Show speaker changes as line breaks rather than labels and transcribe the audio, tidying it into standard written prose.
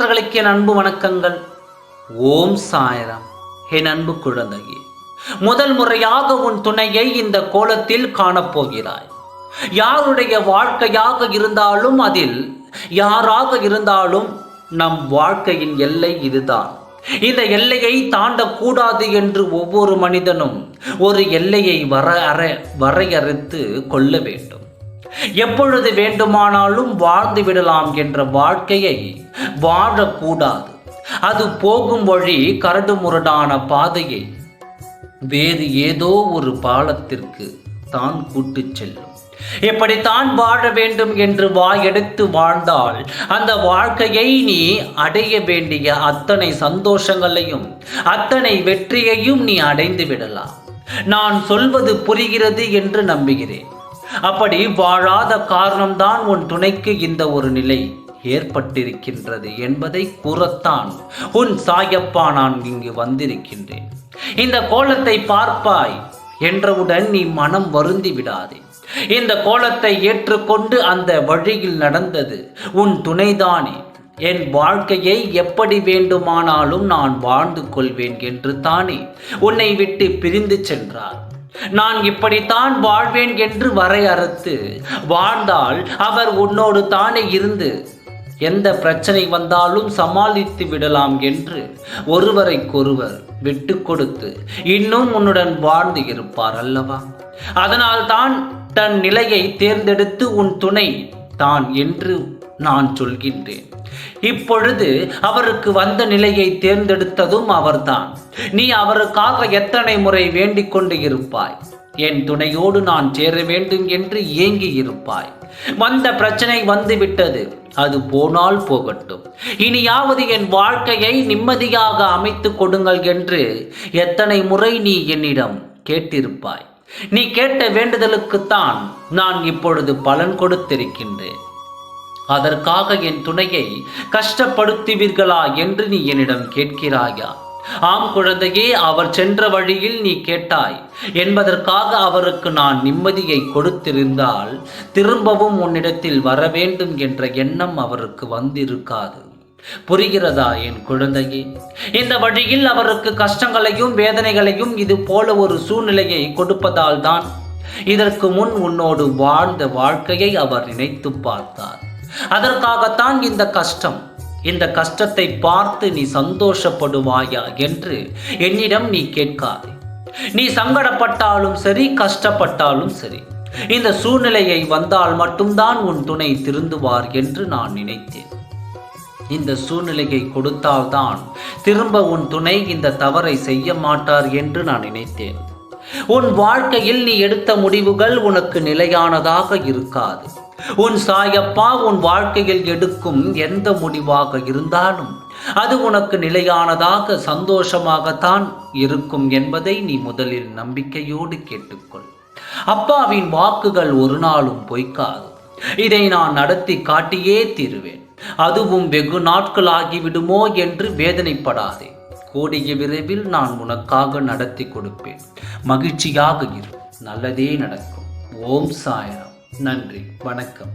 நண்பர்களுக்கு என் அன்பு வணக்கங்கள். ஓம் சாய்ராம். என் அன்பு குழந்தையே, முதல் முறையாக உன் துணையை இந்த கோலத்தில் காணப்போகிறாய். யாருடைய வாழ்க்கையாக இருந்தாலும், அதில் யாராக இருந்தாலும், நம் வாழ்க்கையின் எல்லை இதுதான். இந்த எல்லையை தாண்டக்கூடாது என்று ஒவ்வொரு மனிதனும் ஒரு எல்லையை வரையறுத்து கொள்ள வேண்டும். எப்பொழுது வேண்டுமானாலும் வாழ்ந்து விடலாம் என்ற வாழ்க்கையை வாழக்கூடாது. அது போகும் வழி கரடுமுரடான பாதையை வேறு ஏதோ ஒரு பாலத்திற்கு தான் கூட்டுச் செல்லும். எப்படித்தான் வாழ வேண்டும் என்று வாயெடுத்து வாழ்ந்தால் அந்த வாழ்க்கையை நீ அடைய வேண்டிய அத்தனை சந்தோஷங்களையும் அத்தனை வெற்றியையும் நீ அடைந்து விடலாம். நான் சொல்வது புரிகிறது என்று நம்புகிறேன். அப்படி வாழாத காரணம்தான் உன் துணைக்கு இந்த ஒரு நிலை ஏற்பட்டிருக்கின்றது என்பதை கூறத்தான் உன் சாயப்பா நான் இங்கு வந்திருக்கின்றேன். இந்த கோலத்தை பார்ப்பாய் என்றவுடன் நீ மனம் வருந்தி விடாதே. இந்த கோலத்தை ஏற்றுக்கொண்டு அந்த வழியில் நடந்தது உன் துணைதானே. என் வாழ்க்கையை எப்படி வேண்டுமானாலும் நான் வாழ்ந்து கொள்வேன் என்று தானே உன்னை விட்டு பிரிந்து சென்றார். நான் இப்படித்தான் வாழ்வேன் என்று வரையறுத்து வாழ்ந்தால் அவர் உன்னோடு தானே இருந்து எந்த பிரச்சனை வந்தாலும் சமாளித்து விடலாம் என்று ஒருவரைக்கொருவர் விட்டு கொடுத்து இன்னும் உன்னுடன் வாழ்ந்து இருப்பார் அல்லவா? அதனால் தான் தன் நிலையை தேர்ந்தெடுத்து உன் துணை தான் என்று நான் சொல்கின்றேன். இப்பொழுது அவருக்கு வந்த நிலையை தேர்ந்தெடுத்ததும் அவர்தான். நீ அவருக்காக எத்தனை முறை வேண்டிக் கொண்டு இருப்பாய். என் துணையோடு நான் சேர வேண்டும் என்று ஏங்கி இருப்பாய். வந்த பிரச்சனை வந்து விட்டது, அது போனால் போகட்டும், இனியாவது என் வாழ்க்கையை நிம்மதியாக அமைத்து கொடுங்கள் என்று எத்தனை முறை நீ என்னிடம் கேட்டிருப்பாய். நீ கேட்ட வேண்டுதலுக்குத்தான் நான் இப்பொழுது பலன் கொடுத்திருக்கின்றேன். அதற்காக என் துணையை கஷ்டப்படுத்துவீர்களா என்று நீ என்னிடம் கேட்கிறாயா? ஆம் குழந்தையே, அவர் சென்ற வழியில் நீ கேட்டாய் என்பதற்காக அவருக்கு நான் நிம்மதியை கொடுத்திருந்தால் திரும்பவும் உன்னிடத்தில் வர வேண்டும் என்ற எண்ணம் அவருக்கு வந்திருக்காது. புரிகிறதா என் குழந்தையே? இந்த வழியில் அவருக்கு கஷ்டங்களையும் வேதனைகளையும் இது போல ஒரு சூழ்நிலையை கொடுப்பதால் தான் இதற்கு முன் உன்னோடு வாழ்ந்த வாழ்க்கையை அவர் நினைத்து பார்த்தார். அதற்காகத்தான் இந்த கஷ்டம். இந்த கஷ்டத்தை பார்த்து நீ சந்தோஷப்படுவாயா என்று என்னிடம் நீ கேட்காதே. நீ சங்கடப்பட்டாலும் சரி, கஷ்டப்பட்டாலும் சரி, இந்த சூழ்நிலையை வந்தால் மட்டும்தான் உன் துணை திருந்துவார் என்று நான் நினைத்தேன். இந்த சூழ்நிலையை கொடுத்தால்தான் திரும்ப உன் துணை இந்த தவறை செய்ய மாட்டார் என்று நான் நினைத்தேன். உன் வாழ்க்கையில் நீ எடுத்த முடிவுகள் உனக்கு நிலையானதாக இருக்காது. உன் சாயப்பா உன் வாழ்க்கையில் எடுக்கும் எந்த முடிவாக இருந்தாலும் அது உனக்கு நிலையானதாக சந்தோஷமாகத்தான் இருக்கும் என்பதை நீ முதலில் நம்பிக்கையோடு கேட்டுக்கொள். அப்பாவின் வாக்குகள் ஒரு நாளும் பொய்க்காது. இதை நான் நடத்தி காட்டியே தீருவேன். அதுவும் வெகு நாட்கள் ஆகிவிடுமோ என்று வேதனைப்படாதே. கூடிய விரைவில் நான் உனக்காக நடத்தி கொடுப்பேன். மகிழ்ச்சியாக இரு. நல்லதே நடக்கும். ஓம் சாய்ராம். நன்றி, வணக்கம்.